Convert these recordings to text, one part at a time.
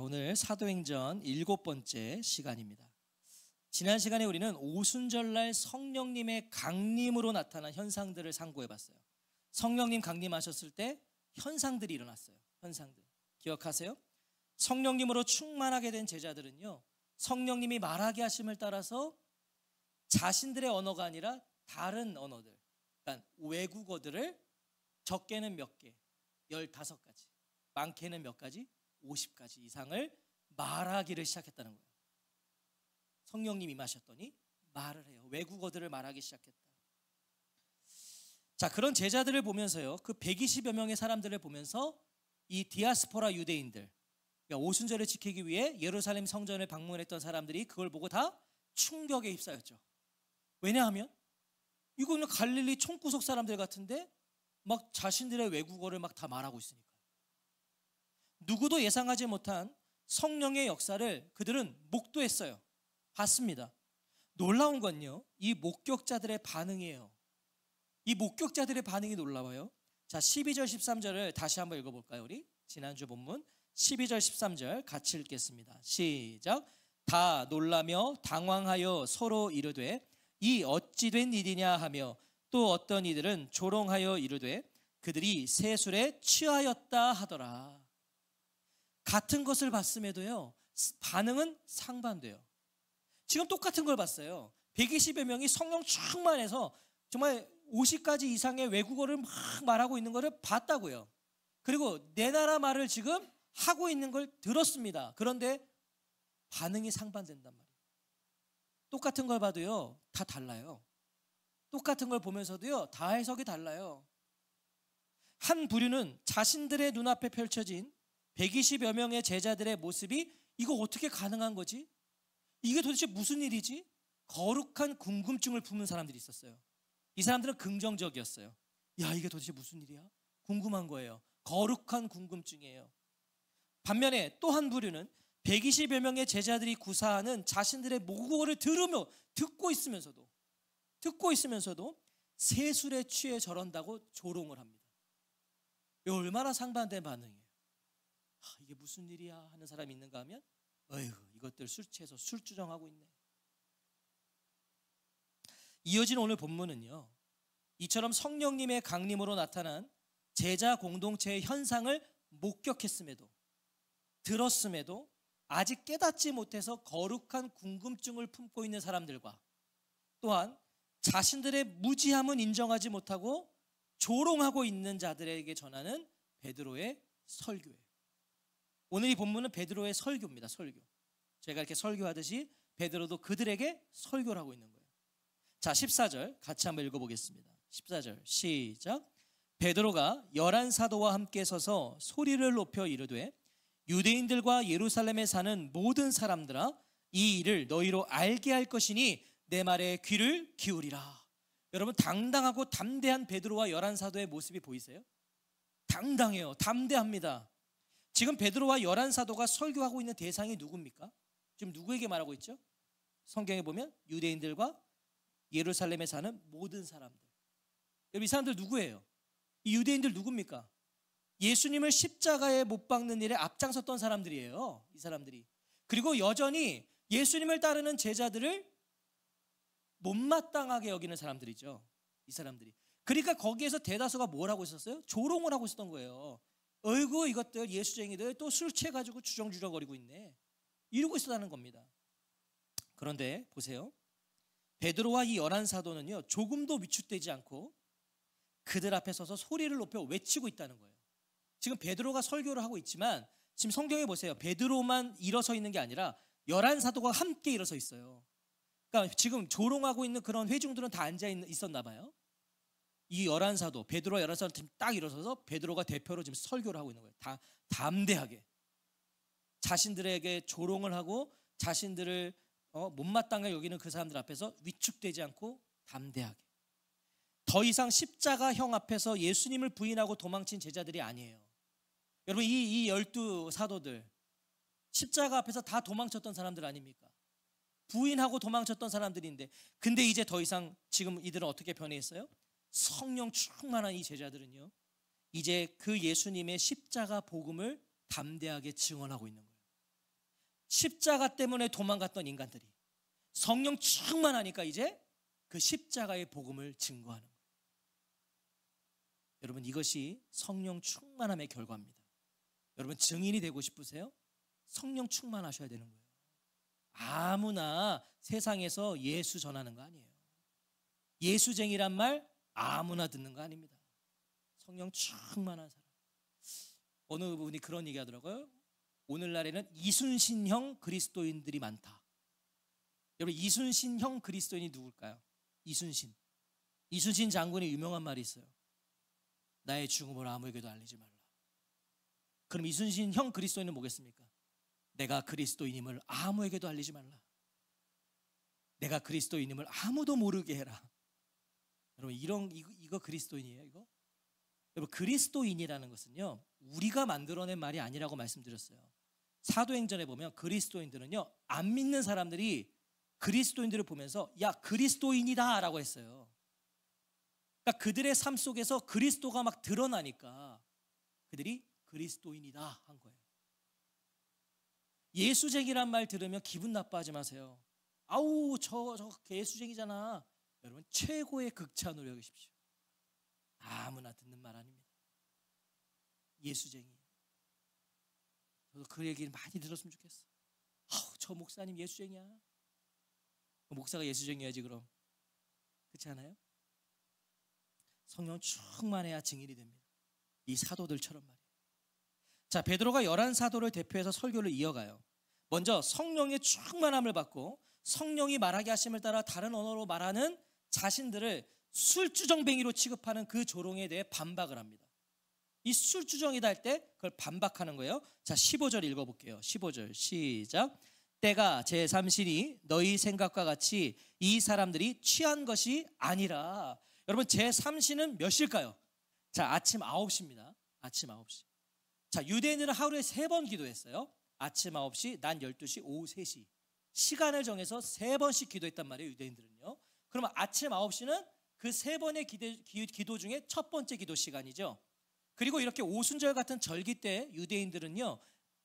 오늘 사도행전 7번째 시간입니다. 지난 시간에 우리는 오순절날 성령님의 강림으로 나타난 현상들을 상고해 봤어요. 성령님 강림하셨을 때 현상들이 일어났어요. 현상들 기억하세요? 성령님으로 충만하게 된 제자들은요, 성령님이 말하게 하심을 따라서 자신들의 언어가 아니라 다른 언어들, 그러니까 외국어들을 적게는 몇 개, 15가지, 많게는 몇 가지, 50가지 이상을 말하기를 시작했다는 거예요. 성령님이 임하셨더니 말을 해요. 외국어들을 말하기 시작했다. 자, 그런 제자들을 보면서요, 그 120여 명의 사람들을 보면서 이 디아스포라 유대인들, 그러니까 오순절을 지키기 위해 예루살렘 성전을 방문했던 사람들이 그걸 보고 다 충격에 휩싸였죠. 왜냐하면 이거는 갈릴리 총구석 사람들 같은데 막 자신들의 외국어를 막 다 말하고 있으니까. 누구도 예상하지 못한 성령의 역사를 그들은 목도했어요. 봤습니다. 놀라운 건요, 이 목격자들의 반응이에요. 이 목격자들의 반응이 놀라워요. 자, 12절 13절을 다시 한번 읽어볼까요? 우리 지난주 본문 12절 13절 같이 읽겠습니다. 시작. 다 놀라며 당황하여 서로 이르되 이 어찌 된 일이냐 하며, 또 어떤 이들은 조롱하여 이르되 그들이 새 술에 취하였다 하더라. 같은 것을 봤음에도요, 반응은 상반돼요. 지금 똑같은 걸 봤어요. 120여 명이 성령 충만해서 정말 50가지 이상의 외국어를 막 말하고 있는 것을 봤다고요. 그리고 내 나라 말을 지금 하고 있는 걸 들었습니다. 그런데 반응이 상반된단 말이에요. 똑같은 걸 봐도요, 다 달라요. 똑같은 걸 보면서도요, 다 해석이 달라요. 한 부류는 자신들의 눈앞에 펼쳐진 120여 명의 제자들의 모습이 이거 어떻게 가능한 거지? 이게 도대체 무슨 일이지? 거룩한 궁금증을 품는 사람들이 있었어요. 이 사람들은 긍정적이었어요. 야, 이게 도대체 무슨 일이야? 궁금한 거예요. 거룩한 궁금증이에요. 반면에 또 한 부류는 120여 명의 제자들이 구사하는 자신들의 모국어를 듣고 있으면서도 세술에 취해 저런다고 조롱을 합니다. 이거 얼마나 상반된 반응이에요. 이게 무슨 일이야 하는 사람이 있는가 하면, 어휴, 이것들 술 취해서 술주정하고 있네. 이어진 오늘 본문은요, 이처럼 성령님의 강림으로 나타난 제자 공동체의 현상을 목격했음에도, 들었음에도 아직 깨닫지 못해서 거룩한 궁금증을 품고 있는 사람들과, 또한 자신들의 무지함은 인정하지 못하고 조롱하고 있는 자들에게 전하는 베드로의 설교예요. 오늘 이 본문은 베드로의 설교입니다. 설교. 제가 이렇게 설교하듯이 베드로도 그들에게 설교를 하고 있는 거예요. 자, 14절 같이 한번 읽어보겠습니다. 14절 시작. 베드로가 11사도와 함께 서서 소리를 높여 이르되 유대인들과 예루살렘에 사는 모든 사람들아, 이 일을 너희로 알게 할 것이니 내 말에 귀를 기울이라. 여러분, 당당하고 담대한 베드로와 11사도의 모습이 보이세요? 당당해요. 담대합니다. 지금 베드로와 11사도가 설교하고 있는 대상이 누굽니까? 지금 누구에게 말하고 있죠? 성경에 보면 유대인들과 예루살렘에 사는 모든 사람들. 여러분, 이 사람들 누구예요? 이 유대인들 누굽니까? 예수님을 십자가에 못 박는 일에 앞장섰던 사람들이에요. 이 사람들이. 그리고 여전히 예수님을 따르는 제자들을 못마땅하게 여기는 사람들이죠. 이 사람들이. 그러니까 거기에서 대다수가 뭘 하고 있었어요? 조롱을 하고 있었던 거예요. 어이구, 이것들 예수쟁이들 또 술 취해가지고 주정주정거리고 있네, 이러고 있었다는 겁니다. 그런데 보세요, 베드로와 이 11사도는요 조금도 위축되지 않고 그들 앞에 서서 소리를 높여 외치고 있다는 거예요. 지금 베드로가 설교를 하고 있지만 지금 성경에 보세요, 베드로만 일어서 있는 게 아니라 11사도가 함께 일어서 있어요. 그러니까 지금 조롱하고 있는 그런 회중들은 다 앉아 있었나 봐요. 이 11사도, 베드로와 11사도 딱 일어서서 베드로가 대표로 지금 설교를 하고 있는 거예요. 다 담대하게 자신들에게 조롱을 하고 자신들을 못마땅하게 여기는 그 사람들 앞에서 위축되지 않고 담대하게. 더 이상 십자가형 앞에서 예수님을 부인하고 도망친 제자들이 아니에요. 여러분, 이 12사도들 십자가 앞에서 다 도망쳤던 사람들 아닙니까? 부인하고 도망쳤던 사람들인데, 근데 이제 더 이상 지금 이들은 어떻게 변해 있어요? 성령 충만한 이 제자들은요, 이제 그 예수님의 십자가 복음을 담대하게 증언하고 있는 거예요. 십자가 때문에 도망갔던 인간들이 성령 충만하니까 이제 그 십자가의 복음을 증거하는 거예요. 여러분, 이것이 성령 충만함의 결과입니다. 여러분, 증인이 되고 싶으세요? 성령 충만하셔야 되는 거예요. 아무나 세상에서 예수 전하는 거 아니에요. 예수쟁이란 말 아무나 듣는 거 아닙니다. 성령 충만한 사람. 어느 분이 그런 얘기 하더라고요. 오늘날에는 이순신형 그리스도인들이 많다. 여러분, 이순신형 그리스도인이 누굴까요? 이순신 장군의 유명한 말이 있어요. 나의 죽음을 아무에게도 알리지 말라. 그럼 이순신형 그리스도인은 뭐겠습니까? 내가 그리스도인임을 아무에게도 알리지 말라. 내가 그리스도인임을 아무도 모르게 해라. 여러분, 이거 그리스도인이에요, 이거? 여러분, 그리스도인이라는 것은요, 우리가 만들어낸 말이 아니라고 말씀드렸어요. 사도행전에 보면 그리스도인들은요, 안 믿는 사람들이 그리스도인들을 보면서 야, 그리스도인이다 라고 했어요. 그러니까 그들의 삶 속에서 그리스도가 막 드러나니까 그들이 그리스도인이다 한 거예요. 예수쟁이란 말 들으면 기분 나빠하지 마세요. 아우, 저 예수쟁이잖아. 여러분, 최고의 극찬으로 여기십시오. 아무나 듣는 말 아닙니다. 예수쟁이. 저도 그 얘기를 많이 들었으면 좋겠어. 아우, 저 목사님 예수쟁이야. 그 목사가 예수쟁이야지 그럼. 그렇지 않아요? 성령 충만해야 증인이 됩니다. 이 사도들처럼 말이에요. 자, 베드로가 11사도를 대표해서 설교를 이어가요. 먼저 성령의 충만함을 받고 성령이 말하게 하심을 따라 다른 언어로 말하는 자신들을 술주정뱅이로 취급하는 그 조롱에 대해 반박을 합니다. 이 술주정이다 할 때 그걸 반박하는 거예요. 자, 15절 읽어볼게요. 15절 시작. 때가 제3신이 너희 생각과 같이 이 사람들이 취한 것이 아니라. 여러분, 제3신은 몇 시일까요? 자, 아침 9시입니다. 아침 9시. 자, 유대인들은 하루에 3번 기도했어요. 아침 9시, 낮 12시, 오후 3시. 시간을 정해서 3번씩 기도했단 말이에요, 유대인들은요. 그러면 아침 9시는 그 3번의 기도 중에 첫 번째 기도 시간이죠. 그리고 이렇게 오순절 같은 절기 때 유대인들은요,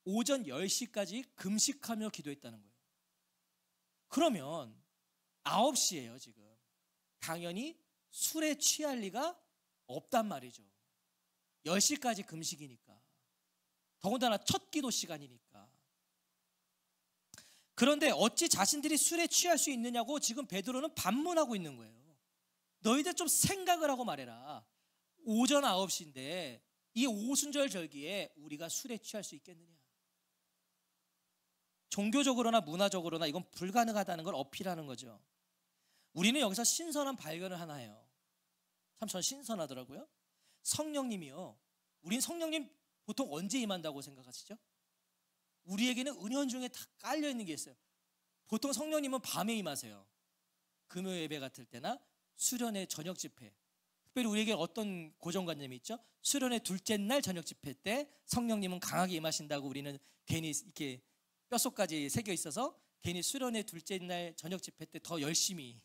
오전 10시까지 금식하며 기도했다는 거예요. 그러면 9시예요, 지금. 당연히 술에 취할 리가 없단 말이죠. 10시까지 금식이니까. 더군다나 첫 기도 시간이니까. 그런데 어찌 자신들이 술에 취할 수 있느냐고 지금 베드로는 반문하고 있는 거예요. 너희들 좀 생각을 하고 말해라. 오전 9시인데 이 오순절 절기에 우리가 술에 취할 수 있겠느냐. 종교적으로나 문화적으로나 이건 불가능하다는 걸 어필하는 거죠. 우리는 여기서 신선한 발견을 하나 해요. 참 전 신선하더라고요. 성령님이요. 우린 성령님 보통 언제 임한다고 생각하시죠? 우리에게는 은연중에 다 깔려있는 게 있어요. 보통 성령님은 밤에 임하세요. 금요 예배 같을 때나 수련회 저녁 집회. 특별히 우리에게 어떤 고정관념이 있죠? 수련회 둘째 날 저녁 집회 때 성령님은 강하게 임하신다고 우리는 괜히 이렇게 뼛속까지 새겨 있어서 괜히 수련회 둘째 날 저녁 집회 때 더 열심히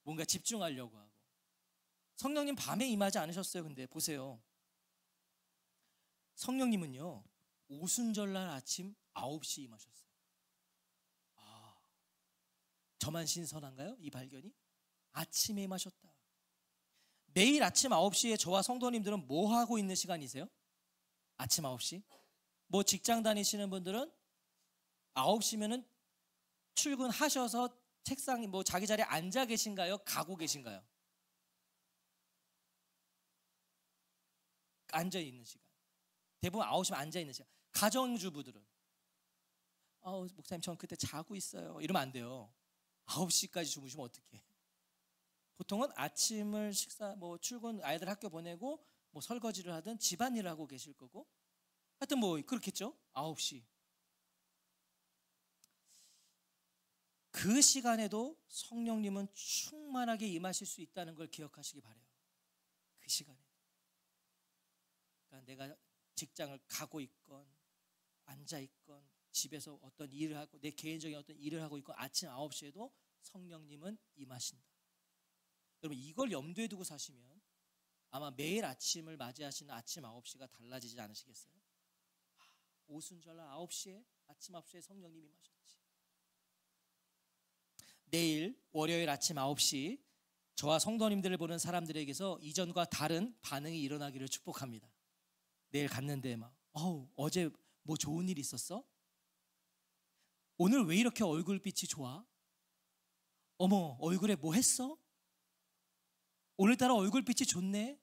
뭔가 집중하려고 하고. 성령님 밤에 임하지 않으셨어요. 근데 보세요. 성령님은요, 오순절날 아침 9시 임하셨어요. 아, 저만 신선한가요? 이 발견이? 아침에 임하셨다. 매일 아침 9시에 저와 성도님들은 뭐 하고 있는 시간이세요? 아침 9시? 뭐 직장 다니시는 분들은 9시면은 출근하셔서 책상 뭐 자기 자리에 앉아 계신가요? 가고 계신가요? 앉아 있는 시간. 대부분 9시면 앉아 있는 시간. 가정주부들은 목사님 전 그때 자고 있어요. 이러면 안 돼요. 9시까지 주무시면 어떡해. 보통은 아침을 뭐 출근 아이들 학교 보내고 뭐 설거지를 하든 집안일을 하고 계실 거고 하여튼 뭐 그렇겠죠. 9시. 그 시간에도 성령님은 충만하게 임하실 수 있다는 걸 기억하시기 바라요. 그 시간에. 그러니까 내가 직장을 가고 있건 앉아 있건 집에서 어떤 일을 하고 내 개인적인 어떤 일을 하고 있건 아침 9시에도 성령님은 임하신다. 여러분, 이걸 염두에 두고 사시면 아마 매일 아침을 맞이하시는 아침 9시가 달라지지 않으시겠어요? 오순절날 9시에 아침 9시에 성령님이 임하셨지. 내일 월요일 아침 9시 저와 성도님들을 보는 사람들에게서 이전과 다른 반응이 일어나기를 축복합니다. 내일 갔는데 막 어제 뭐 좋은 일 있었어? 오늘 왜 이렇게 얼굴빛이 좋아? 어머, 얼굴에 뭐 했어? 오늘따라 얼굴빛이 좋네.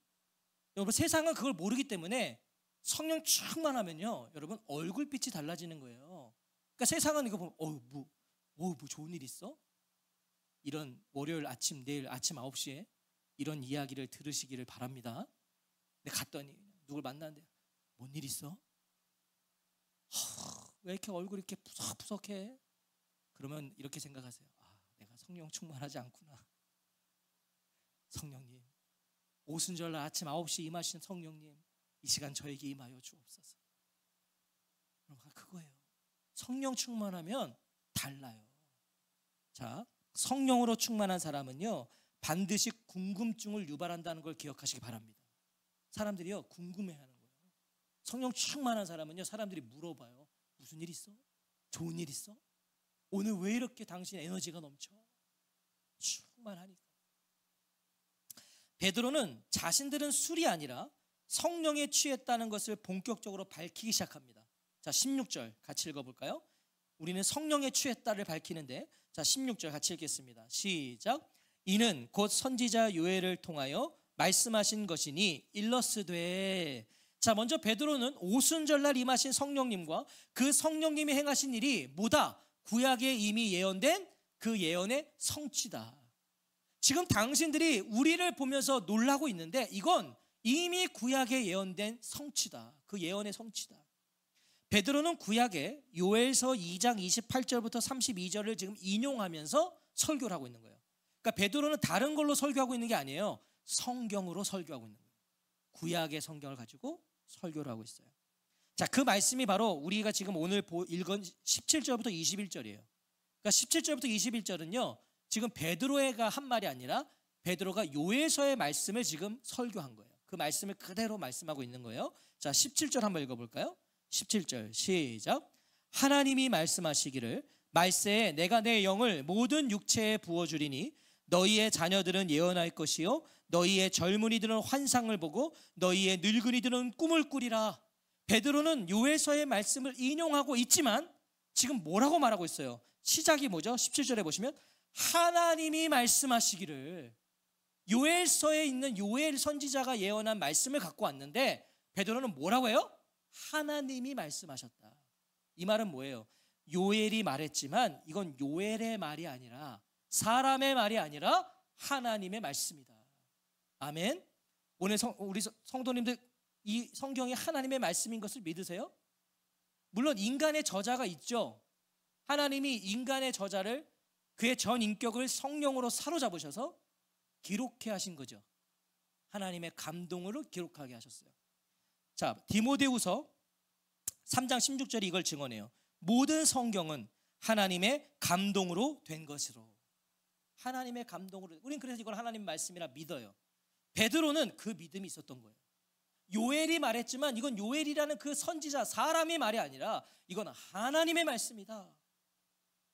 여러분, 세상은 그걸 모르기 때문에 성령 충만하면요, 여러분, 얼굴빛이 달라지는 거예요. 그러니까 세상은 이거 보면 뭐 좋은 일 있어? 이런 월요일 아침, 내일 아침 9시에 이런 이야기를 들으시기를 바랍니다. 근데 갔더니 누굴 만났는데 뭔 일 있어? 왜 이렇게 얼굴이 이렇게 푸석푸석해? 그러면 이렇게 생각하세요. 내가 성령 충만하지 않구나. 성령님, 오순절날 아침 9시 임하신 성령님, 이 시간 저에게 임하여 주옵소서. 여러분, 그거예요. 성령 충만하면 달라요. 자, 성령으로 충만한 사람은요, 반드시 궁금증을 유발한다는 걸 기억하시기 바랍니다. 사람들이요, 궁금해하는 거예요. 성령 충만한 사람은요, 사람들이 물어봐요. 무슨 일 있어? 좋은 일 있어? 오늘 왜 이렇게 당신 에너지가 넘쳐? 충만하니까. 베드로는 자신들은 술이 아니라 성령에 취했다는 것을 본격적으로 밝히기 시작합니다. 자, 16절 같이 읽어볼까요? 우리는 성령에 취했다를 밝히는데, 자, 16절 같이 읽겠습니다. 시작. 이는 곧 선지자 요엘을 통하여 말씀하신 것이니 일러스되. 자, 먼저 베드로는 오순절날 임하신 성령님과 그 성령님이 행하신 일이 뭐다? 구약에 이미 예언된 그 예언의 성취다. 지금 당신들이 우리를 보면서 놀라고 있는데 이건 이미 구약에 예언된 성취다. 그 예언의 성취다. 베드로는 구약에 요엘서 2장 28절부터 32절을 지금 인용하면서 설교를 하고 있는 거예요. 그러니까 베드로는 다른 걸로 설교하고 있는 게 아니에요. 성경으로 설교하고 있는 거예요. 구약의 성경을 가지고 설교를 하고 있어요. 자, 그 말씀이 바로 우리가 지금 오늘 읽은 17절부터 21절이에요. 그러니까 17절부터 21절은요, 지금 베드로가 한 말이 아니라 베드로가 요엘서의 말씀을 지금 설교한 거예요. 그 말씀을 그대로 말씀하고 있는 거예요. 자, 17절 한번 읽어볼까요? 17절 시작. 하나님이 말씀하시기를 말세에 내가 내 영을 모든 육체에 부어주리니 너희의 자녀들은 예언할 것이요 너희의 젊은이들은 환상을 보고 너희의 늙은이들은 꿈을 꾸리라. 베드로는 요엘서의 말씀을 인용하고 있지만 지금 뭐라고 말하고 있어요? 시작이 뭐죠? 17절에 보시면 하나님이 말씀하시기를. 요엘서에 있는 요엘 선지자가 예언한 말씀을 갖고 왔는데 베드로는 뭐라고 해요? 하나님이 말씀하셨다. 이 말은 뭐예요? 요엘이 말했지만 이건 요엘의 말이 아니라 사람의 말이 아니라 하나님의 말씀이다. 아멘. 오늘 우리 성도님들 이 성경이 하나님의 말씀인 것을 믿으세요? 물론 인간의 저자가 있죠. 하나님이 인간의 저자를 그의 전 인격을 성령으로 사로잡으셔서 기록해 하신 거죠. 하나님의 감동으로 기록하게 하셨어요. 자, 디모데후서 3장 16절이 이걸 증언해요. 모든 성경은 하나님의 감동으로 된 것으로. 하나님의 감동으로. 우린 그래서 이걸 하나님 말씀이라 믿어요. 베드로는 그 믿음이 있었던 거예요. 요엘이 말했지만 이건 요엘이라는 그 선지자 사람의 말이 아니라 이건 하나님의 말씀이다.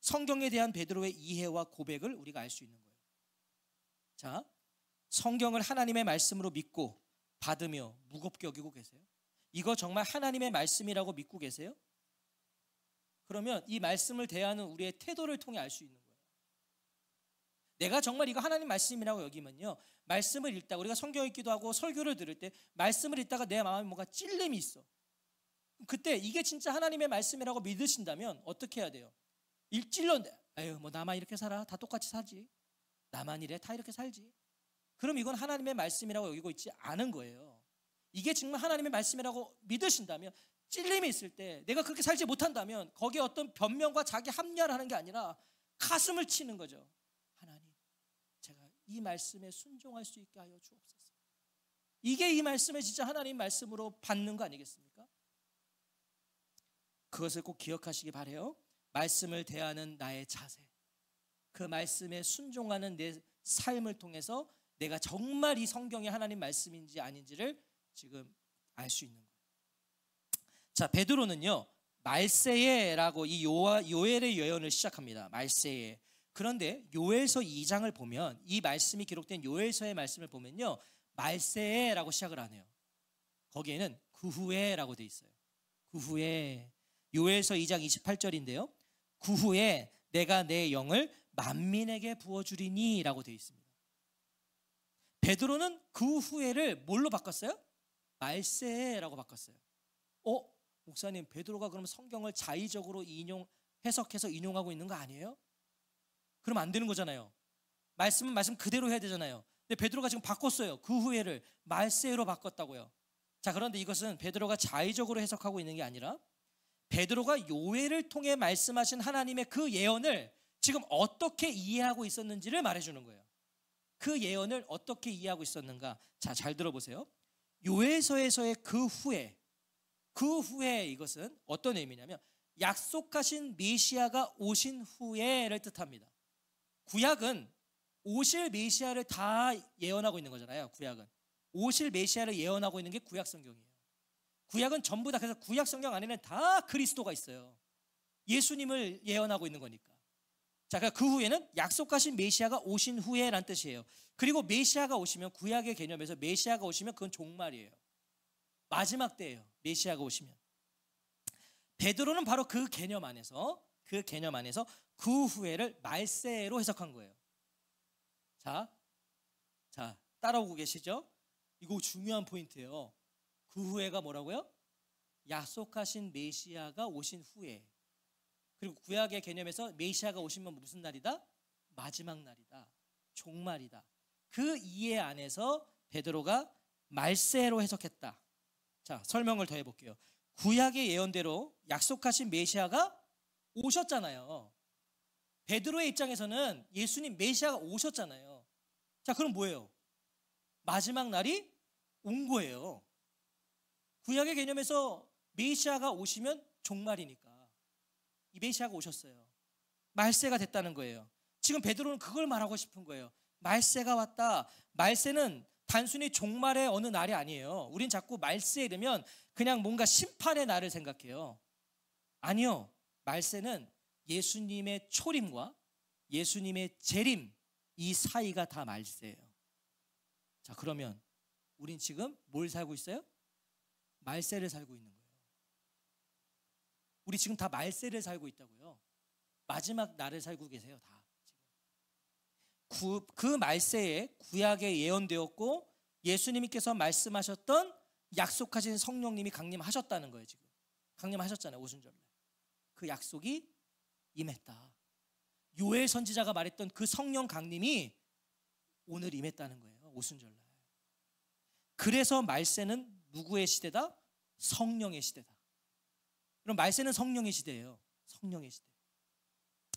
성경에 대한 베드로의 이해와 고백을 우리가 알 수 있는 거예요. 자, 성경을 하나님의 말씀으로 믿고 받으며 무겁게 여기고 계세요? 이거 정말 하나님의 말씀이라고 믿고 계세요? 그러면 이 말씀을 대하는 우리의 태도를 통해 알 수 있는 거예요. 내가 정말 이거 하나님 말씀이라고 여기면요, 말씀을 읽다가 우리가 성경 읽기도 하고 설교를 들을 때 말씀을 읽다가 내 마음에 뭔가 찔림이 있어. 그때 이게 진짜 하나님의 말씀이라고 믿으신다면 어떻게 해야 돼요? 찔렀는데 에휴 뭐 나만 이렇게 살아? 다 똑같이 살지. 나만 이래? 다 이렇게 살지. 그럼 이건 하나님의 말씀이라고 여기고 있지 않은 거예요. 이게 정말 하나님의 말씀이라고 믿으신다면 찔림이 있을 때 내가 그렇게 살지 못한다면 거기에 어떤 변명과 자기 합리화를 하는 게 아니라 가슴을 치는 거죠. 하나님, 제가 이 말씀에 순종할 수 있게 하여 주옵소서. 이게 이 말씀을 진짜 하나님 말씀으로 받는 거 아니겠습니까? 그것을 꼭 기억하시기 바라요. 말씀을 대하는 나의 자세, 그 말씀에 순종하는 내 삶을 통해서 내가 정말 이 성경이 하나님 말씀인지 아닌지를 지금 알 수 있는 거예요. 자, 베드로는요 말세에라고 이 요엘의 예언을 시작합니다. 말세에. 그런데 요엘서 2장을 보면, 이 말씀이 기록된 요엘서의 말씀을 보면요, 말세에라고 시작을 안 해요. 거기에는 그 후에라고 돼 있어요. 그 후에. 요엘서 2장 28절인데요. 그 후에 내가 내 영을 만민에게 부어주리니 라고 돼 있습니다. 베드로는 그 후에를 뭘로 바꿨어요? 말세라고 바꿨어요. 목사님, 베드로가 그럼 성경을 자의적으로 해석해서 인용하고 있는 거 아니에요? 그럼 안 되는 거잖아요. 말씀은 말씀 그대로 해야 되잖아요. 근데 베드로가 지금 바꿨어요. 그 후에를 말세로 바꿨다고요. 자, 그런데 이것은 베드로가 자의적으로 해석하고 있는 게 아니라 베드로가 요엘을 통해 말씀하신 하나님의 그 예언을 지금 어떻게 이해하고 있었는지를 말해주는 거예요. 그 예언을 어떻게 이해하고 있었는가? 자, 잘 들어보세요. 요엘서에서의 그 후에 이것은 어떤 의미냐면 약속하신 메시아가 오신 후에를 뜻합니다. 구약은 오실 메시아를 다 예언하고 있는 거잖아요. 구약은 오실 메시아를 예언하고 있는 게 구약 성경이에요. 구약은 전부 다, 그래서 구약 성경 안에는 다 그리스도가 있어요. 예수님을 예언하고 있는 거니까. 자, 그러니까 그 후에는 약속하신 메시아가 오신 후에란 뜻이에요. 그리고 메시아가 오시면, 구약의 개념에서 메시아가 오시면 그건 종말이에요. 마지막 때예요. 메시아가 오시면. 베드로는 바로 그 개념 안에서 그 후에를 말세로 해석한 거예요. 자, 따라오고 계시죠? 이거 중요한 포인트예요. 그 후에가 뭐라고요? 약속하신 메시아가 오신 후에. 그리고 구약의 개념에서 메시아가 오시면 무슨 날이다? 마지막 날이다. 종말이다. 그 이해 안에서 베드로가 말세로 해석했다. 자, 설명을 더 해볼게요. 구약의 예언대로 약속하신 메시아가 오셨잖아요. 베드로의 입장에서는 예수님 메시아가 오셨잖아요. 자, 그럼 뭐예요? 마지막 날이 온 거예요. 구약의 개념에서 메시아가 오시면 종말이니까 이 메시아가 오셨어요. 말세가 됐다는 거예요. 지금 베드로는 그걸 말하고 싶은 거예요. 말세가 왔다. 말세는 단순히 종말의 어느 날이 아니에요. 우린 자꾸 말세에 되면 그냥 뭔가 심판의 날을 생각해요. 아니요. 말세는 예수님의 초림과 예수님의 재림, 이 사이가 다 말세예요. 자, 그러면 우린 지금 뭘 살고 있어요? 말세를 살고 있는 거예요. 우리 지금 다 말세를 살고 있다고요. 마지막 날을 살고 계세요, 다. 그 말세에 구약에 예언되었고 예수님께서 말씀하셨던 약속하신 성령님이 강림하셨다는 거예요. 지금 강림하셨잖아요. 오순절날. 그 약속이 임했다. 요엘 선지자가 말했던 그 성령 강림이 오늘 임했다는 거예요. 오순절날. 그래서 말세는 누구의 시대다? 성령의 시대다. 그럼 말세는 성령의 시대예요. 성령의 시대.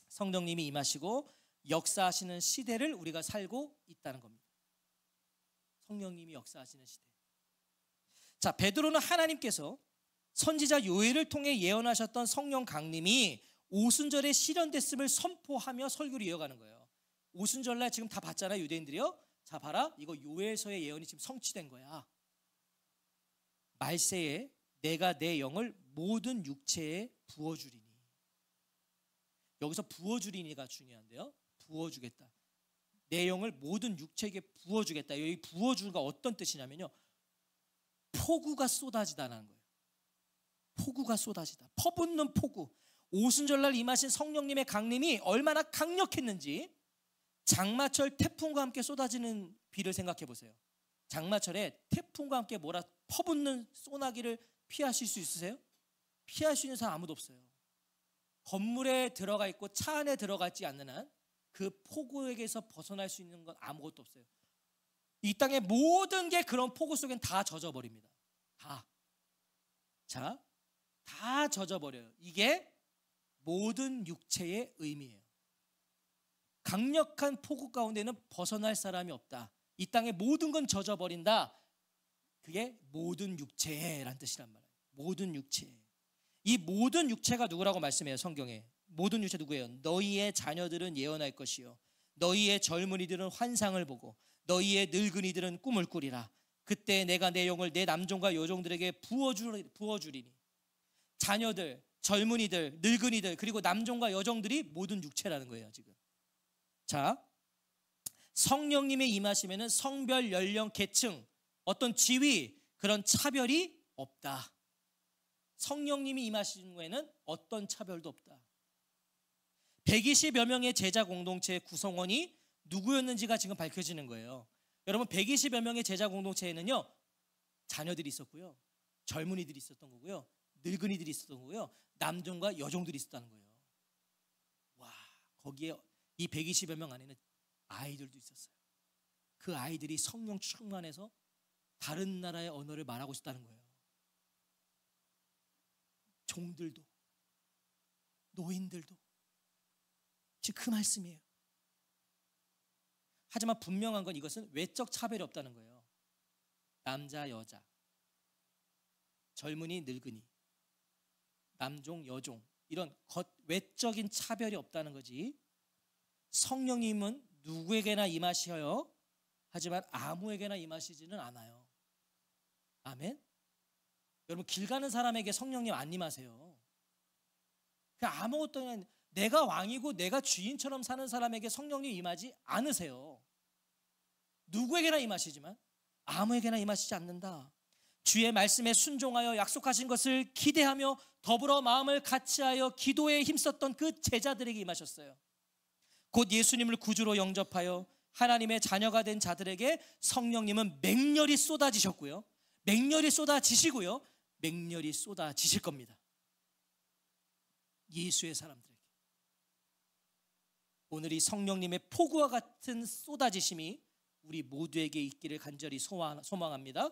성령님이 임하시고 역사하시는 시대를 우리가 살고 있다는 겁니다. 성령님이 역사하시는 시대. 자, 베드로는 하나님께서 선지자 요엘을 통해 예언하셨던 성령 강림이 오순절에 실현됐음을 선포하며 설교를 이어가는 거예요. 오순절날 지금 다 봤잖아요, 유대인들이요. 자, 봐라, 이거 요엘서의 예언이 지금 성취된 거야. 말세에 내가 내 영을 모든 육체에 부어주리니. 여기서 부어주리니가 중요한데요. 부어주겠다. 내 영을 모든 육체에게 부어주겠다. 여기 부어주가 어떤 뜻이냐면요, 폭우가 쏟아지다라는 거예요. 폭우가 쏟아지다. 퍼붓는 폭우. 오순절날 임하신 성령님의 강림이 얼마나 강력했는지 장마철 태풍과 함께 쏟아지는 비를 생각해 보세요. 장마철에 태풍과 함께 퍼붓는 소나기를 피하실 수 있으세요? 피할 수 있는 사람 아무도 없어요. 건물에 들어가 있고 차 안에 들어가 있지 않는 한 그 폭우에게서 벗어날 수 있는 건 아무것도 없어요. 이 땅의 모든 게 그런 폭우 속엔 다 젖어버립니다. 다 젖어버려요. 이게 모든 육체의 의미예요. 강력한 폭우 가운데는 벗어날 사람이 없다. 이 땅의 모든 건 젖어버린다. 그게 모든 육체란 뜻이란 말이에요. 모든 육체. 이 모든 육체가 누구라고 말씀해요, 성경에. 모든 육체 누구예요? 너희의 자녀들은 예언할 것이요, 너희의 젊은이들은 환상을 보고 너희의 늙은이들은 꿈을 꾸리라. 그때 내가 내 영을 내 남종과 여종들에게 부어주리니. 자녀들, 젊은이들, 늙은이들, 그리고 남종과 여종들이 모든 육체라는 거예요, 지금. 자, 성령님의 임하시면은 성별, 연령, 계층, 어떤 지위, 그런 차별이 없다. 성령님이 임하시는 거에는 어떤 차별도 없다. 120여 명의 제자 공동체의 구성원이 누구였는지가 지금 밝혀지는 거예요. 여러분, 120여 명의 제자 공동체에는요, 자녀들이 있었고요, 젊은이들이 있었던 거고요, 늙은이들이 있었던 거고요, 남종과 여종들이 있었다는 거예요. 와, 거기에 이 120여 명 안에는 아이들도 있었어요. 그 아이들이 성령 충만해서 다른 나라의 언어를 말하고 있었다는 거예요. 종들도, 노인들도. 지금 그 말씀이에요. 하지만 분명한 건 이것은 외적 차별이 없다는 거예요. 남자, 여자, 젊은이, 늙은이, 남종, 여종, 이런 외적인 차별이 없다는 거지. 성령님은 누구에게나 임하셔요. 하지만 아무에게나 임하시지는 않아요. 아멘? 여러분, 길 가는 사람에게 성령님 안 임하세요. 그냥 아무것도 그냥 내가 왕이고 내가 주인처럼 사는 사람에게 성령님 임하지 않으세요. 누구에게나 임하시지만 아무에게나 임하시지 않는다. 주의 말씀에 순종하여 약속하신 것을 기대하며 더불어 마음을 같이하여 기도에 힘썼던 그 제자들에게 임하셨어요. 곧 예수님을 구주로 영접하여 하나님의 자녀가 된 자들에게 성령님은 맹렬히 쏟아지셨고요, 맹렬히 쏟아지시고요, 맹렬히 쏟아지실 겁니다. 예수의 사람들에게 오늘 이 성령님의 폭우와 같은 쏟아지심이 우리 모두에게 있기를 간절히 소망합니다.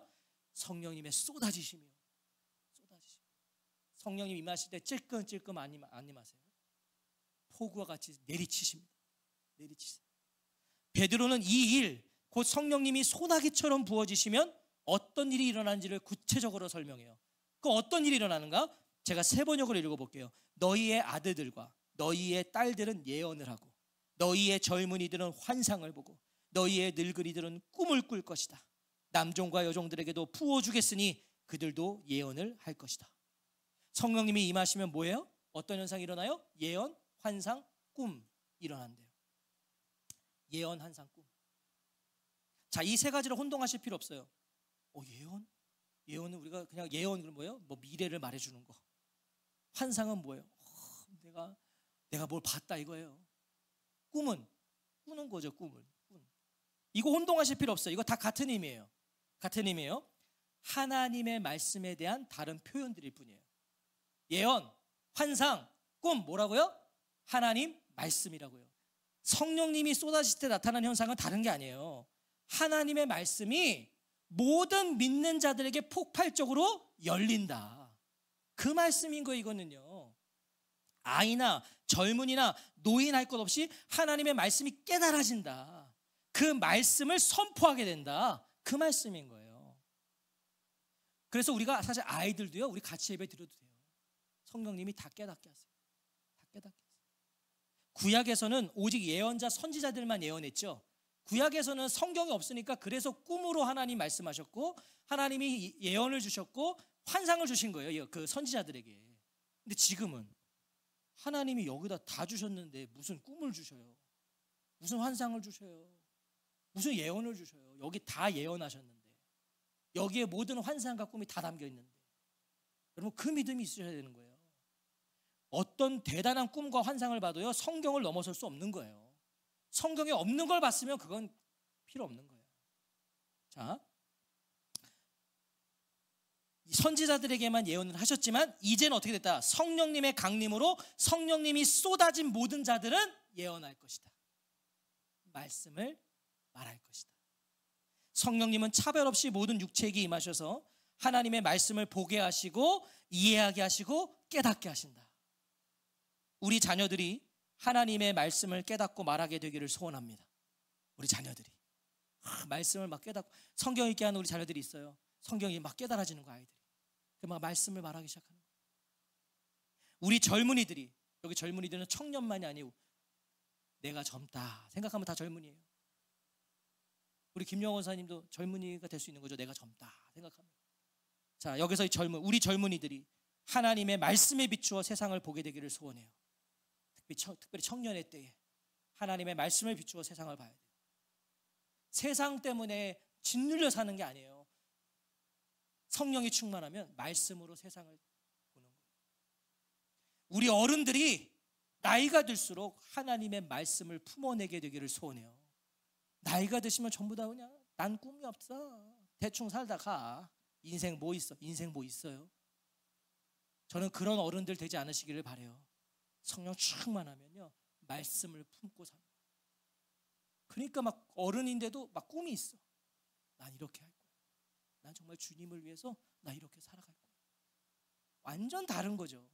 성령님의 쏟아지심이요, 쏟아지심. 성령님 임하실 때 찔끔찔끔 안 임하세요. 폭우와 같이 내리치십니다. 내리치세요. 베드로는 이 일, 곧 성령님이 소나기처럼 부어지시면 어떤 일이 일어나는지를 구체적으로 설명해요. 그 어떤 일이 일어나는가? 제가 세 번역으로 읽어볼게요. 너희의 아들들과 너희의 딸들은 예언을 하고, 너희의 젊은이들은 환상을 보고, 너희의 늙은이들은 꿈을 꿀 것이다. 남종과 여종들에게도 부어주겠으니 그들도 예언을 할 것이다. 성령님이 임하시면 뭐예요? 어떤 현상이 일어나요? 예언, 환상, 꿈 일어난대요. 예언, 환상, 꿈. 자, 이 세 가지를 혼동하실 필요 없어요. 예언? 예언은 우리가 그냥 예언, 그럼 뭐예요? 뭐 미래를 말해주는 거. 환상은 뭐예요? 내가 뭘 봤다 이거예요. 꿈은 꾸는 거죠, 꿈을. 이거 혼동하실 필요 없어요. 이거 다 같은 의미예요. 같은 의미예요. 하나님의 말씀에 대한 다른 표현들일 뿐이에요. 예언, 환상, 꿈 뭐라고요? 하나님 말씀이라고요. 성령님이 쏟아질 때 나타나는 현상은 다른 게 아니에요. 하나님의 말씀이 모든 믿는 자들에게 폭발적으로 열린다. 그 말씀인 거예요, 이거는요. 아이나 젊은이나 노인 할 것 없이 하나님의 말씀이 깨달아진다. 그 말씀을 선포하게 된다. 그 말씀인 거예요. 그래서 우리가 사실 아이들도요, 우리 같이 예배 드려도 돼요. 성령님이 다 깨닫게 하세요. 다 깨닫게 하세요. 구약에서는 오직 예언자, 선지자들만 예언했죠. 구약에서는 성경이 없으니까 그래서 꿈으로 하나님 말씀하셨고, 하나님이 예언을 주셨고 환상을 주신 거예요, 그 선지자들에게. 근데 지금은 하나님이 여기다 다 주셨는데 무슨 꿈을 주셔요? 무슨 환상을 주셔요? 무슨 예언을 주셔요? 여기 다 예언하셨는데, 여기에 모든 환상과 꿈이 다 담겨 있는데, 여러분 그 믿음이 있으셔야 되는 거예요. 어떤 대단한 꿈과 환상을 봐도요, 성경을 넘어설 수 없는 거예요. 성경에 없는 걸 봤으면 그건 필요 없는 거예요. 자, 선지자들에게만 예언을 하셨지만 이제는 어떻게 됐다? 성령님의 강림으로 성령님이 쏟아진 모든 자들은 예언할 것이다. 말씀을 말할 것이다. 성령님은 차별 없이 모든 육체에게 임하셔서 하나님의 말씀을 보게 하시고 이해하게 하시고 깨닫게 하신다. 우리 자녀들이 하나님의 말씀을 깨닫고 말하게 되기를 소원합니다. 우리 자녀들이 말씀을 막 깨닫고, 성경 읽게 하는 우리 자녀들이 있어요. 성경이 막 깨달아지는 거, 아이들이. 막 말씀을 말하기 시작하는 거예요. 우리 젊은이들이, 여기 젊은이들은 청년만이 아니고 내가 젊다 생각하면 다 젊은이에요. 우리 김영원 사님도 젊은이가 될 수 있는 거죠. 내가 젊다 생각하면. 자, 여기서 우리 젊은이들이 하나님의 말씀에 비추어 세상을 보게 되기를 소원해요. 특별히 청년의 때에 하나님의 말씀을 비추어 세상을 봐야 돼요. 세상 때문에 짓눌려 사는 게 아니에요. 성령이 충만하면 말씀으로 세상을 보는 거예요. 우리 어른들이 나이가 들수록 하나님의 말씀을 품어내게 되기를 소원해요. 나이가 드시면 전부 다 그냥 난 꿈이 없어, 대충 살다 가, 인생 뭐 있어? 인생 뭐 있어요? 저는 그런 어른들 되지 않으시기를 바라요. 성령 충만하면요 말씀을 품고 사는 거예요. 그러니까 막 어른인데도 막 꿈이 있어. 난 이렇게 할 거야. 난 정말 주님을 위해서 나 이렇게 살아갈 거야. 완전 다른 거죠.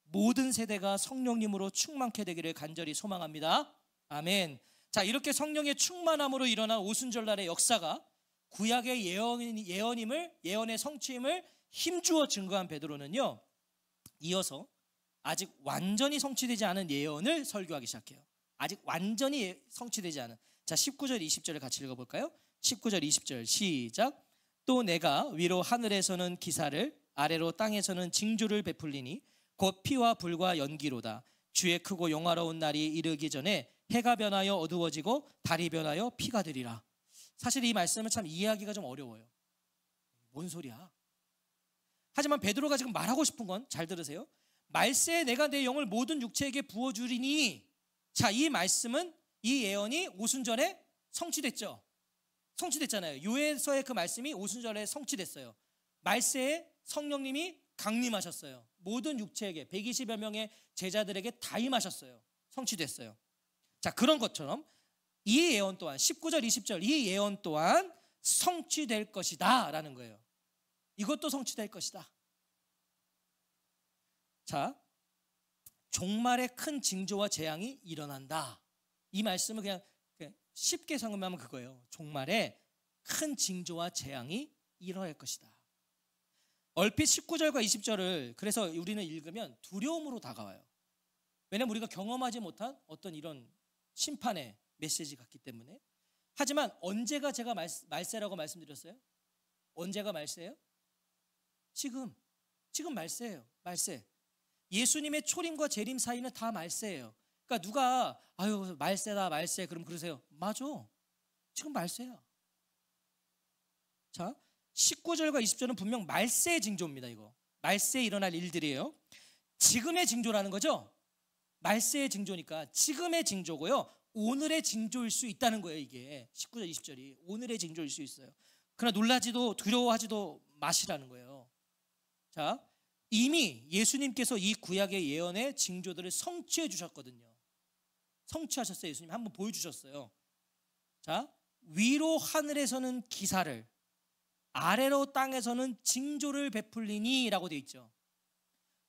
모든 세대가 성령님으로 충만케 되기를 간절히 소망합니다. 아멘. 자, 이렇게 성령의 충만함으로 일어난 오순절날의 역사가 구약의 예언의 성취임을 힘주어 증거한 베드로는요, 이어서 아직 완전히 성취되지 않은 예언을 설교하기 시작해요. 아직 완전히 성취되지 않은. 자, 19절 20절을 같이 읽어볼까요? 19절 20절 시작. 또 내가 위로 하늘에서는 기사를, 아래로 땅에서는 징조를 베풀리니 곧 피와 불과 연기로다. 주의 크고 영화로운 날이 이르기 전에 해가 변하여 어두워지고 달이 변하여 피가 되리라. 사실 이 말씀은 참 이해하기가 좀 어려워요. 뭔 소리야? 하지만 베드로가 지금 말하고 싶은 건, 잘 들으세요, 말세에 내가 내 영을 모든 육체에게 부어주리니. 자, 이 말씀은, 이 예언이 오순절에 성취됐죠. 성취됐잖아요. 요에서의 그 말씀이 오순절에 성취됐어요. 말세에 성령님이 강림하셨어요. 모든 육체에게, 120여 명의 제자들에게 다 임하셨어요. 성취됐어요. 자, 그런 것처럼 이 예언 또한 19절 20절 이 예언 또한 성취될 것이다 라는 거예요. 이것도 성취될 것이다. 자, 종말의 큰 징조와 재앙이 일어난다. 이 말씀을 그냥 쉽게 성금하면 그거예요. 종말에 큰 징조와 재앙이 일어날 것이다. 얼핏 19절과 20절을 그래서 우리는 읽으면 두려움으로 다가와요. 왜냐하면 우리가 경험하지 못한 어떤 이런 심판의 메시지 같기 때문에. 하지만 언제가 제가 말세라고 말씀드렸어요? 언제가 말세예요? 지금 말세예요. 말세. 예수님의 초림과 재림 사이는 다 말세예요. 그러니까 누가 아유 말세다 말세 그럼 그러세요. 맞아. 지금 말세야. 자, 19절과 20절은 분명 말세의 징조입니다. 이거 말세에 일어날 일들이에요. 지금의 징조라는 거죠. 말세의 징조니까 지금의 징조고요, 오늘의 징조일 수 있다는 거예요. 이게 19절 20절이 오늘의 징조일 수 있어요. 그러나 놀라지도 두려워하지도 마시라는 거예요. 자, 이미 예수님께서 이 구약의 예언의 징조들을 성취해 주셨거든요. 성취하셨어요. 예수님 한번 보여주셨어요. 자, 위로 하늘에서는 기사를, 아래로 땅에서는 징조를 베풀리니 라고 되어 있죠.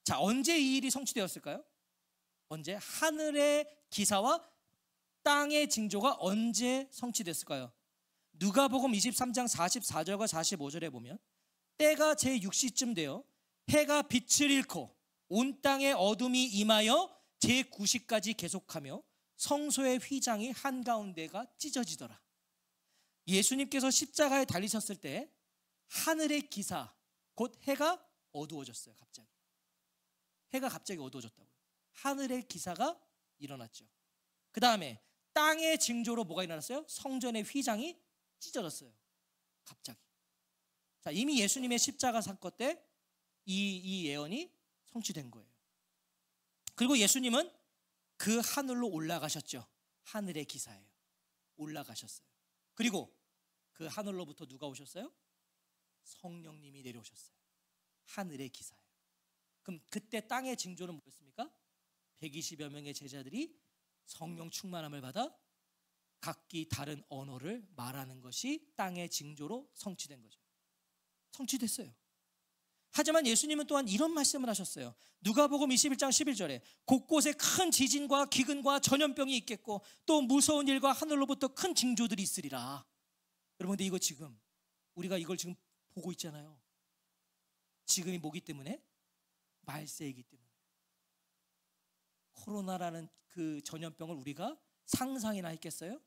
자, 언제 이 일이 성취되었을까요? 언제? 하늘의 기사와 땅의 징조가 언제 성취됐을까요? 누가복음 23장 44절과 45절에 보면 때가 제6시쯤 되어 해가 빛을 잃고 온 땅에 어둠이 임하여 제9시까지 계속하며 성소의 휘장이 한가운데가 찢어지더라. 예수님께서 십자가에 달리셨을 때 하늘의 기사, 곧 해가 어두워졌어요. 갑자기 해가 갑자기 어두워졌다고요. 하늘의 기사가 일어났죠. 그 다음에 땅의 징조로 뭐가 일어났어요? 성전의 휘장이 찢어졌어요. 갑자기. 자, 이미 예수님의 십자가 사건 때 이 예언이 성취된 거예요. 그리고 예수님은 그 하늘로 올라가셨죠. 하늘의 기사예요. 올라가셨어요. 그리고 그 하늘로부터 누가 오셨어요? 성령님이 내려오셨어요. 하늘의 기사예요. 그럼 그때 땅의 징조는 뭐였습니까? 120여 명의 제자들이 성령 충만함을 받아 각기 다른 언어를 말하는 것이 땅의 징조로 성취된 거죠. 성취됐어요. 하지만 예수님은 또한 이런 말씀을 하셨어요. 누가복음 21장 11절에 곳곳에 큰 지진과 기근과 전염병이 있겠고 또 무서운 일과 하늘로부터 큰 징조들이 있으리라. 여러분, 근데 이거 지금 우리가 이걸 지금 보고 있잖아요. 지금이 뭐기 때문에? 말세이기 때문에. 코로나라는 그 전염병을 우리가 상상이나 했겠어요?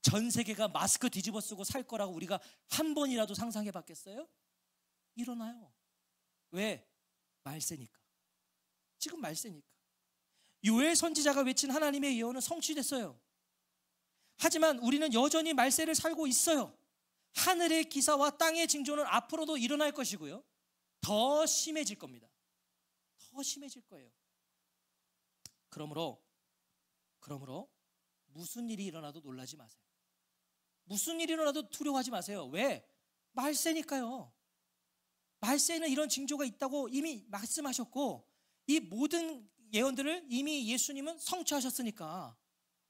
전 세계가 마스크 뒤집어 쓰고 살 거라고 우리가 한 번이라도 상상해 봤겠어요? 일어나요. 왜? 말세니까. 지금 말세니까. 요엘 선지자가 외친 하나님의 예언은 성취됐어요. 하지만 우리는 여전히 말세를 살고 있어요. 하늘의 기사와 땅의 징조는 앞으로도 일어날 것이고요. 더 심해질 겁니다. 더 심해질 거예요. 그러므로 무슨 일이 일어나도 놀라지 마세요. 무슨 일이 일어나도 두려워하지 마세요. 왜? 말세니까요. 말세에는 이런 징조가 있다고 이미 말씀하셨고 이 모든 예언들을 이미 예수님은 성취하셨으니까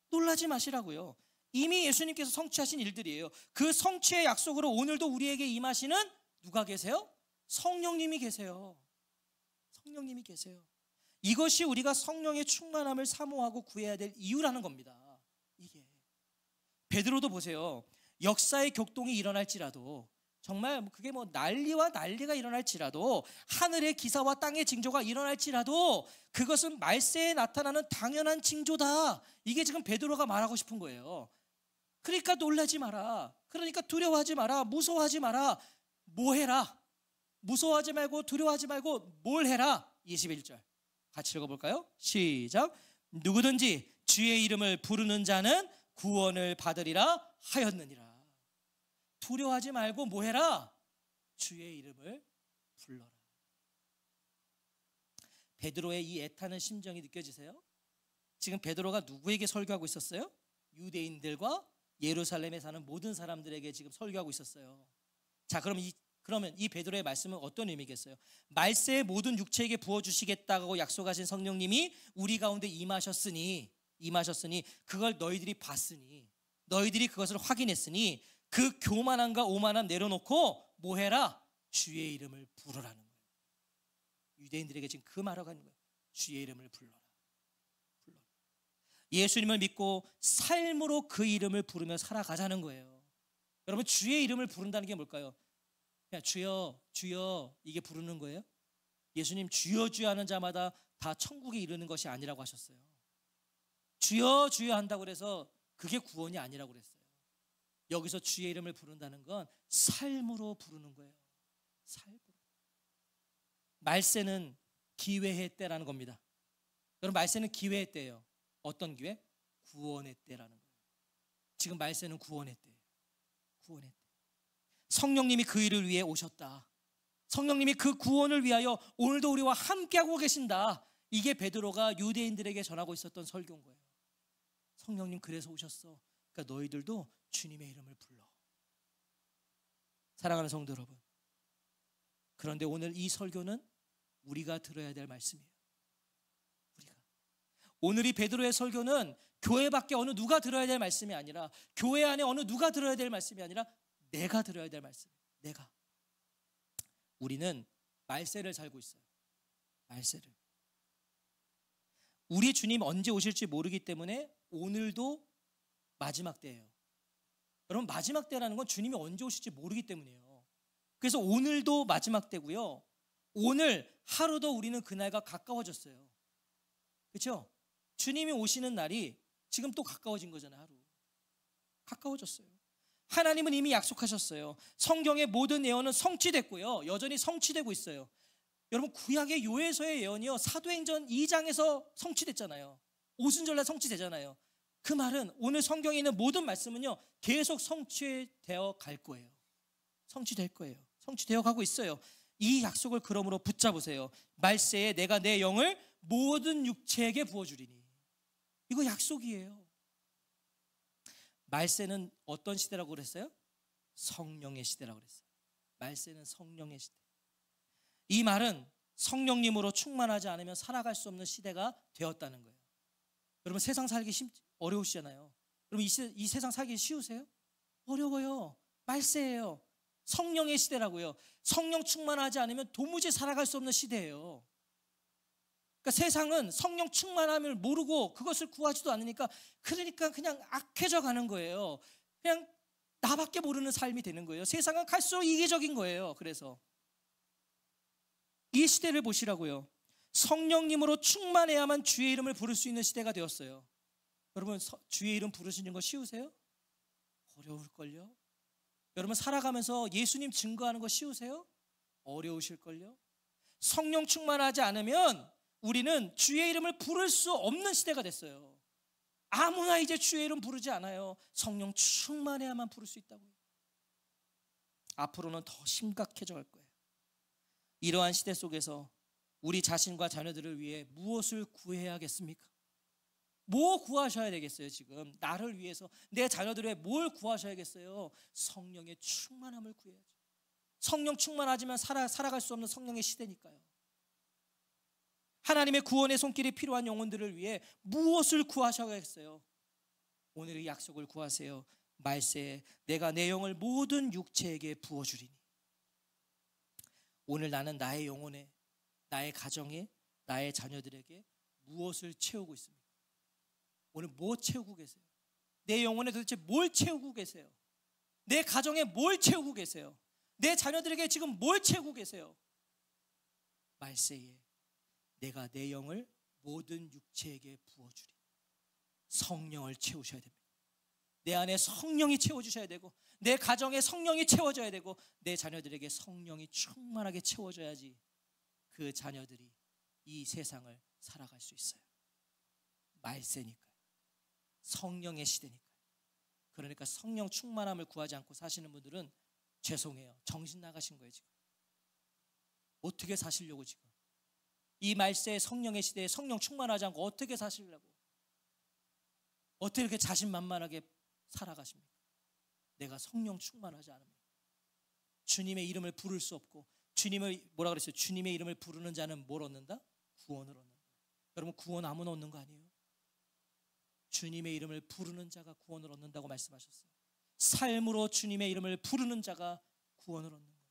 놀라지 마시라고요. 이미 예수님께서 성취하신 일들이에요. 그 성취의 약속으로 오늘도 우리에게 임하시는 누가 계세요? 성령님이 계세요. 성령님이 계세요. 이것이 우리가 성령의 충만함을 사모하고 구해야 될 이유라는 겁니다. 이게 베드로도 보세요. 역사의 격동이 일어날지라도 정말 그게 뭐 난리가 일어날지라도 하늘의 기사와 땅의 징조가 일어날지라도 그것은 말세에 나타나는 당연한 징조다. 이게 지금 베드로가 말하고 싶은 거예요. 그러니까 놀라지 마라. 그러니까 두려워하지 마라. 무서워하지 마라. 뭐 해라? 무서워하지 말고 두려워하지 말고 뭘 해라? 21절 같이 읽어볼까요? 시작. 누구든지 주의 이름을 부르는 자는 구원을 받으리라 하였느니라. 두려워하지 말고 뭐 해라? 주의 이름을 불러라. 베드로의 이 애타는 심정이 느껴지세요? 지금 베드로가 누구에게 설교하고 있었어요? 유대인들과 예루살렘에 사는 모든 사람들에게 지금 설교하고 있었어요. 자, 그러면 이 베드로의 말씀은 어떤 의미겠어요? 말세의 모든 육체에게 부어주시겠다고 약속하신 성령님이 우리 가운데 임하셨으니 그걸 너희들이 봤으니 너희들이 그것을 확인했으니 그 교만함과 오만함 내려놓고 뭐 해라? 주의 이름을 부르라는 거예요. 유대인들에게 지금 그 말하고 하는 거예요. 주의 이름을 불러라. 예수님을 믿고 삶으로 그 이름을 부르며 살아가자는 거예요. 여러분, 주의 이름을 부른다는 게 뭘까요? 그냥 주여 주여 이게 부르는 거예요? 예수님 주여 주여 하는 자마다 다 천국에 이르는 것이 아니라고 하셨어요. 주여 주여 한다고 그래서 그게 구원이 아니라고 그랬어요. 여기서 주의 이름을 부른다는 건 삶으로 부르는 거예요. 삶으로. 말세는 기회의 때라는 겁니다. 여러분, 말세는 기회의 때예요. 어떤 기회? 구원의 때라는 거예요. 지금 말세는 구원의 때예요. 구원의 때. 성령님이 그 일을 위해 오셨다. 성령님이 그 구원을 위하여 오늘도 우리와 함께하고 계신다. 이게 베드로가 유대인들에게 전하고 있었던 설교인 거예요. 성령님 그래서 오셨어. 그러니까 너희들도 주님의 이름을 불러. 사랑하는 성도 여러분, 그런데 오늘 이 설교는 우리가 들어야 될 말씀이에요. 오늘 이 베드로의 설교는 교회 밖에 어느 누가 들어야 될 말씀이 아니라, 교회 안에 어느 누가 들어야 될 말씀이 아니라 내가 들어야 될 말씀이에요. 내가. 우리는 말세를 살고 있어요. 말세를. 우리 주님 언제 오실지 모르기 때문에 오늘도 마지막 때예요. 여러분, 마지막 때라는 건 주님이 언제 오실지 모르기 때문이에요. 그래서 오늘도 마지막 때고요. 오늘 하루도 우리는 그날과 가까워졌어요. 그렇죠? 주님이 오시는 날이 지금 또 가까워진 거잖아요. 하루 가까워졌어요. 하나님은 이미 약속하셨어요. 성경의 모든 예언은 성취됐고요. 여전히 성취되고 있어요. 여러분, 구약의 요엘서의 예언이요, 사도행전 2장에서 성취됐잖아요. 오순절날 성취되잖아요. 그 말은 오늘 성경에 있는 모든 말씀은요, 계속 성취되어 갈 거예요. 성취될 거예요. 성취되어 가고 있어요. 이 약속을 그러므로 붙잡으세요. 말세에 내가 내 영을 모든 육체에게 부어주리니. 이거 약속이에요. 말세는 어떤 시대라고 그랬어요? 성령의 시대라고 그랬어요. 말세는 성령의 시대. 이 말은 성령님으로 충만하지 않으면 살아갈 수 없는 시대가 되었다는 거예요. 여러분, 세상 살기 어려우시잖아요. 여러분, 이 세상 살기 쉬우세요? 어려워요. 말세예요. 성령의 시대라고요. 성령 충만하지 않으면 도무지 살아갈 수 없는 시대예요. 그러니까 세상은 성령 충만함을 모르고 그것을 구하지도 않으니까, 그러니까 그냥 악해져 가는 거예요. 그냥 나밖에 모르는 삶이 되는 거예요. 세상은 갈수록 이기적인 거예요. 그래서 이 시대를 보시라고요. 성령님으로 충만해야만 주의 이름을 부를 수 있는 시대가 되었어요. 여러분, 주의 이름 부르시는 거 쉬우세요? 어려울걸요? 여러분, 살아가면서 예수님 증거하는 거 쉬우세요? 어려우실걸요? 성령 충만하지 않으면 우리는 주의 이름을 부를 수 없는 시대가 됐어요. 아무나 이제 주의 이름 부르지 않아요. 성령 충만해야만 부를 수 있다고요. 앞으로는 더 심각해져 갈 거예요. 이러한 시대 속에서 우리 자신과 자녀들을 위해 무엇을 구해야겠습니까? 뭐 구하셔야 되겠어요? 지금 나를 위해서, 내 자녀들을 위해 뭘 구하셔야겠어요? 성령의 충만함을 구해야죠. 성령 충만하지만 살아갈 수 없는 성령의 시대니까요. 하나님의 구원의 손길이 필요한 영혼들을 위해 무엇을 구하셔야겠어요? 오늘의 약속을 구하세요. 말세에 내가 내 영을 모든 육체에게 부어주리니. 오늘 나는 나의 영혼에, 나의 가정에, 나의 자녀들에게 무엇을 채우고 있습니까? 오늘 뭐 채우고 계세요? 내 영혼에 도대체 뭘 채우고 계세요? 내 가정에 뭘 채우고 계세요? 내 자녀들에게 지금 뭘 채우고 계세요? 말세에 내가 내 영을 모든 육체에게 부어주리. 성령을 채우셔야 됩니다. 내 안에 성령이 채워주셔야 되고, 내 가정에 성령이 채워져야 되고, 내 자녀들에게 성령이 충만하게 채워져야지 그 자녀들이 이 세상을 살아갈 수 있어요. 말세니까요. 성령의 시대니까요. 그러니까 성령 충만함을 구하지 않고 사시는 분들은 죄송해요. 정신 나가신 거예요. 지금 어떻게 사시려고, 지금 이 말세의 성령의 시대에 성령 충만하지 않고 어떻게 사시려고, 어떻게 이렇게 자신만만하게 살아가십니까? 내가 성령 충만하지 않으면 주님의 이름을 부를 수 없고, 주님을 뭐라 그랬어요? 주님의 이름을 부르는 자는 뭘 얻는다? 구원을 얻는다. 여러분, 구원 아무나 얻는 거 아니에요? 주님의 이름을 부르는 자가 구원을 얻는다고 말씀하셨어요. 삶으로 주님의 이름을 부르는 자가 구원을 얻는 거예요.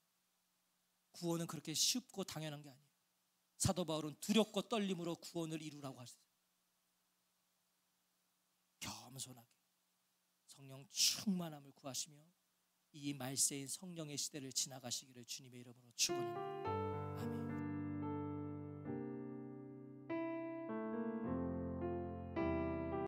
구원은 그렇게 쉽고 당연한 게 아니에요. 사도 바울은 두렵고 떨림으로 구원을 이루라고 하셨어요. 겸손하게 성령 충만함을 구하시며 이 말세인 성령의 시대를 지나가시기를 주님의 이름으로 축원합니다.